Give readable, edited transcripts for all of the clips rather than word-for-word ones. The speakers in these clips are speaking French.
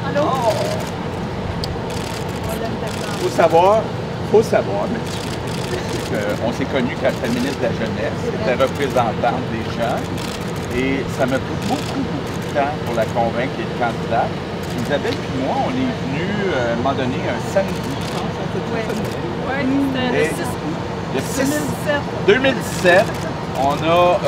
Allô? Faut savoir, monsieur, qu'on s'est connus quand j'étais ministre de la Jeunesse, j'étais représentante des jeunes, et ça m'a pris beaucoup de temps pour la convaincre qu'elle est candidate. Isabelle et moi, on est venus à un moment donné un samedi, je pense, Oui, le 6 août. Le 6 2017. 2017, on a,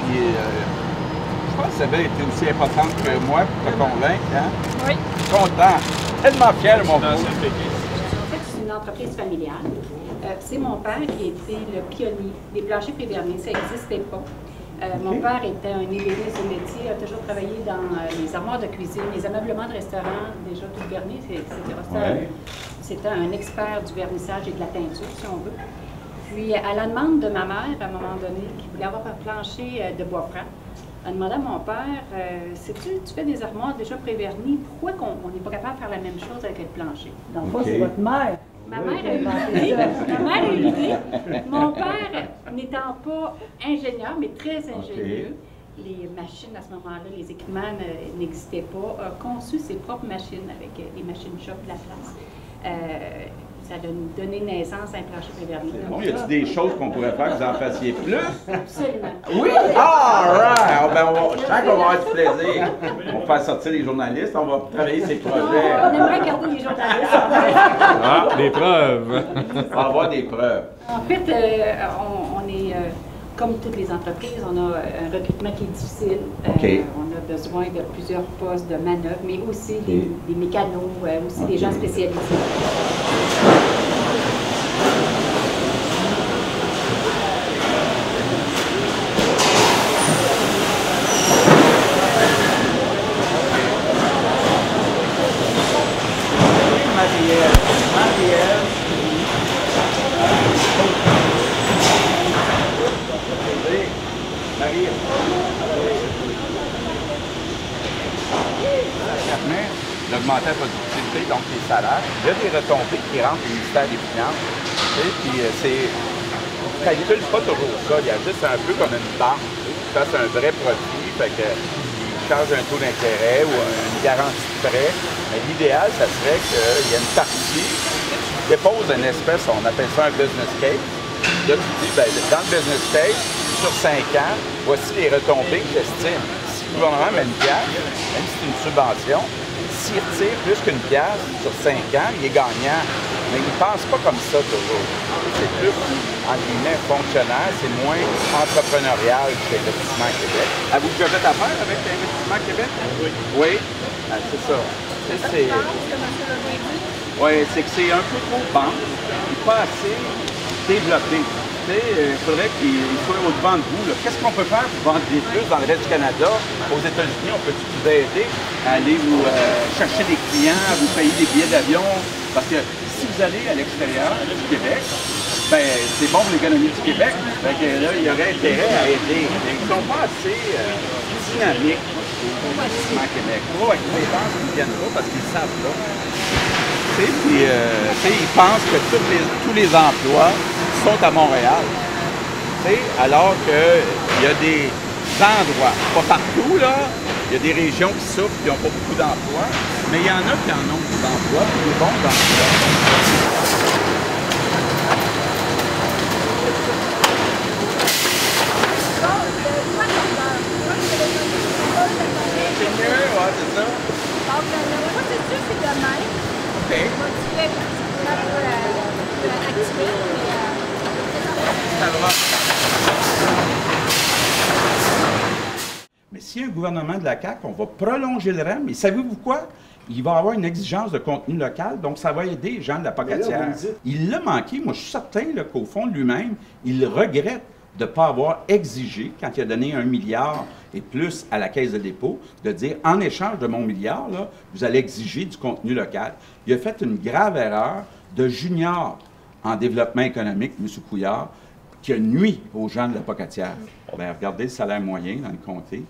je pense que Isabelle était aussi importante que moi pour te convaincre, hein? Oui. Content, tellement fier de mon beau. En fait, c'est une entreprise familiale. C'est mon père qui était le pionnier des planchers prévernés. Ça n'existait pas. Mon père était un ébéniste de métier, a toujours travaillé dans les armoires de cuisine, les ameublements de restaurants, déjà tout vernis, c'était un expert du vernissage et de la teinture, si on veut. Puis, à la demande de ma mère, à un moment donné, qui voulait avoir un plancher de bois franc, elle a demandé à mon père, tu fais des armoires déjà prévernies, pourquoi on n'est pas capable de faire la même chose avec le plancher? Dans le fond, c'est votre mère. Ma mère a eu l'idée. Ma mère a eu l'idée. Mon père, n'étant pas ingénieur, mais très ingénieux, les machines à ce moment-là, les équipements n'existaient pas, a conçu ses propres machines avec les machines shop de la place. Ça a donné naissance à un plancher préverni. Bon, y a-t-il des choses qu'on pourrait faire que vous en fassiez plus? Absolument. Oui? All right! Je sens qu'on va avoir du plaisir. On va faire sortir les journalistes, on va travailler ces projets. On aimerait garder les journalistes. Ah, des preuves! On va avoir des preuves. En fait, on est, comme toutes les entreprises, on a un recrutement qui est difficile. On a besoin de plusieurs postes de manœuvre, mais aussi des mécanos, aussi des gens spécialisés. L'augmenter la productivité, donc les salaires. Il y a des retombées qui rentrent au ministère des Finances. Puis on ne calcule pas toujours ça. Il y a juste un peu comme une banque. Ça, c'est un vrai profit. Fait que, il charge un taux d'intérêt ou une garantie de prêt. Mais l'idéal, ça serait qu'il y ait une partie. Tu déposes une espèce, on appelle ça un business case. Là, tu dis, bien, dans le business case, sur 5 ans, voici les retombées que j'estime. Si le gouvernement met une pièce, même si c'est une subvention, s'il retire plus qu'une pièce sur 5 ans, il est gagnant. Mais il ne pense pas comme ça toujours. C'est plus, entre guillemets, fonctionnaire, c'est moins entrepreneurial que l'Investissement Québec. Avez-vous déjà fait affaire avec l'Investissement Québec? Oui. Oui? Ah, c'est ça. Oui, c'est que c'est un peu trop banque et pas assez développé. Il faudrait qu'il soit au-devant de vous. Qu'est-ce qu'on peut faire pour vendre des plus dans le reste du Canada? Aux États-Unis, on peut vous aider à aller vous chercher des clients, à vous payer des billets d'avion? Parce que si vous allez à l'extérieur du Québec, ben, c'est bon pour l'économie du Québec. Fait que là, il y aurait intérêt à aider. Ils ne sont pas assez dynamiques au Investissement Québec. Trop avec les dépenses qui ne viennent pas parce qu'ils ne savent pas. Puis, ils pensent que tous les emplois sont à Montréal. Alors qu'il y a des endroits, pas partout, là, il y a des régions qui souffrent, qui n'ont pas beaucoup d'emplois, mais il y en a qui en ont beaucoup d'emplois, puis des bons emplois. C'est mieux, ouais, c'est ça. Donc, le processus est de même. OK. Tu fais activer, Ça va. Mais s'il y a un gouvernement de la CAQ, on va prolonger le REM. Et savez-vous quoi? Il va y avoir une exigence de contenu local, donc ça va aider les gens de la Pocatière. Il l'a manqué. Moi, je suis certain qu'au fond de lui-même, il regrette de ne pas avoir exigé, quand il a donné 1 milliard et plus à la Caisse de dépôt, de dire, en échange de mon milliard, là, vous allez exiger du contenu local. Il a fait une grave erreur de junior en développement économique, M. Couillard, qui a nui aux gens de la Pocatière. Bien, regardez le salaire moyen dans le comté.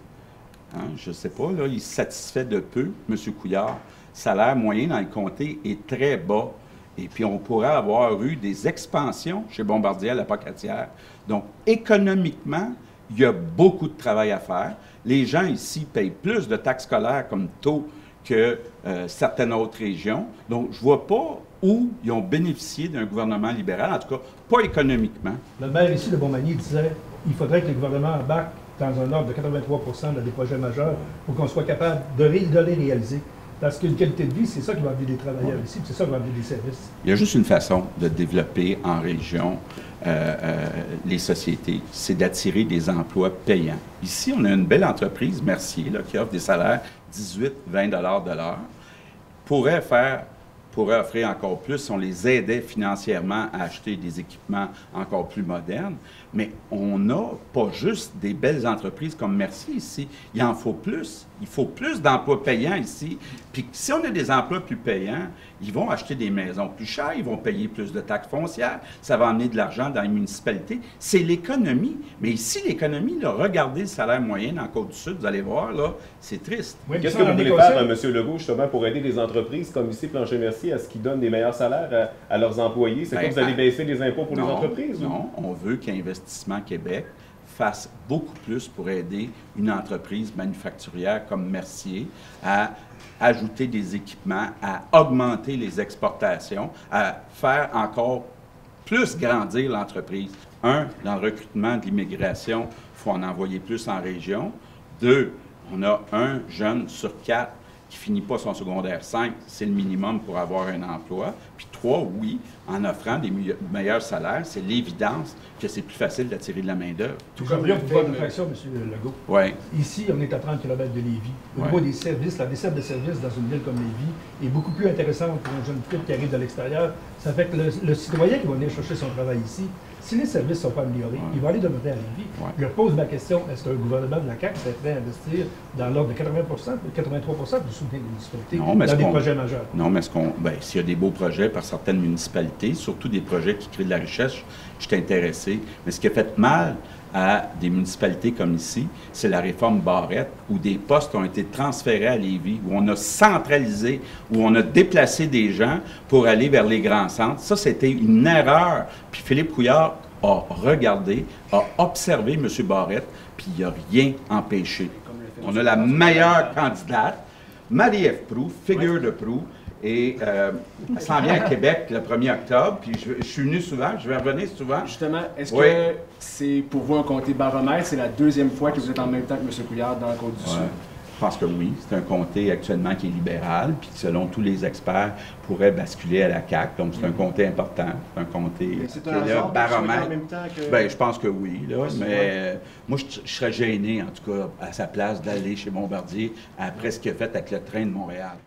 Hein, je ne sais pas, là, il se satisfait de peu, M. Couillard. Le salaire moyen dans le comté est très bas. Et puis, on pourrait avoir eu des expansions chez Bombardier à la Pocatière. Donc, économiquement, il y a beaucoup de travail à faire. Les gens ici payent plus de taxes scolaires comme taux que certaines autres régions. Donc, je ne vois pas où ils ont bénéficié d'un gouvernement libéral, en tout cas, pas économiquement. Le maire ici de Montmagny disait qu'il faudrait que le gouvernement embarque dans un ordre de 83 dans des projets majeurs pour qu'on soit capable de les réaliser. Parce qu'une qualité de vie, c'est ça qui va amener des travailleurs ici, c'est ça qui va amener des services. Il y a juste une façon de développer en région les sociétés, c'est d'attirer des emplois payants. Ici, on a une belle entreprise, Mercier, là, qui offre des salaires 18-20 de l'heure. Pourrait offrir encore plus si on les aidait financièrement à acheter des équipements encore plus modernes. Mais on n'a pas juste des belles entreprises comme Mercier ici. Il en faut plus. Il faut plus d'emplois payants ici. Puis si on a des emplois plus payants, ils vont acheter des maisons plus chères, ils vont payer plus de taxes foncières, ça va amener de l'argent dans les municipalités. C'est l'économie. Mais ici, l'économie, là, regardez le salaire moyen dans la Côte-du-Sud, vous allez voir, là, c'est triste. Oui, Qu'est-ce que vous voulez faire, M. Legault, justement, pour aider les entreprises comme ici, Plancher Mercier, à ce qu'ils donnent des meilleurs salaires à leurs employés? C'est quoi, vous allez baisser les impôts pour les entreprises? Non, on veut qu'Investissement Québec fasse beaucoup plus pour aider une entreprise manufacturière comme Mercier à ajouter des équipements, à augmenter les exportations, à faire encore plus grandir l'entreprise. Un, dans le recrutement de l'immigration, il faut en envoyer plus en région. Deux, on a un jeune sur 4 qui ne finit pas son secondaire 5, c'est le minimum pour avoir un emploi. Puis 3, oui, en offrant des meilleurs salaires, c'est l'évidence que c'est plus facile d'attirer de la main-d'œuvre. Tout comme pour votre fraction, M. Legault. Oui. Ici, on est à 30 km de Lévis. Au niveau des services, la desserte de services dans une ville comme Lévis est beaucoup plus intéressante pour un jeune couple qui arrive de l'extérieur. Ça fait que le citoyen qui va venir chercher son travail ici, si les services ne sont pas améliorés, il va aller demeurer à Lévis. Je pose ma question, est-ce qu'un gouvernement de la CAQ serait prêt à investir dans l'ordre de 83 du soutien des municipalités dans des projets majeurs? Non, mais s'il y a des beaux projets par certaines municipalités, surtout des projets qui créent de la richesse, je suis intéressé. Mais ce qui a fait mal à des municipalités comme ici, c'est la réforme Barrette, où des postes ont été transférés à Lévis, où on a centralisé, où on a déplacé des gens pour aller vers les grands centres. Ça, c'était une erreur. Puis Philippe Couillard a regardé, a observé M. Barrette, puis il n'a rien empêché. On a la meilleure candidate, Marie-Ève Proulx, figure de proue, et elle s'en vient à Québec le 1er octobre, puis je suis venu souvent, je vais revenir souvent. Justement, est-ce que c'est pour vous un comté baromètre? C'est la deuxième fois que vous êtes en même temps que M. Couillard dans la Côte-du-Sud? Je pense que oui. C'est un comté actuellement qui est libéral, puis qui, selon tous les experts, pourrait basculer à la CAQ. Donc, c'est un comté important. C'est un comté qui est là, baromètre. En même temps que... Bien, je pense que oui. Là, mais moi, je serais gêné, en tout cas, à sa place, d'aller chez Bombardier après ce qu'il a fait avec le train de Montréal.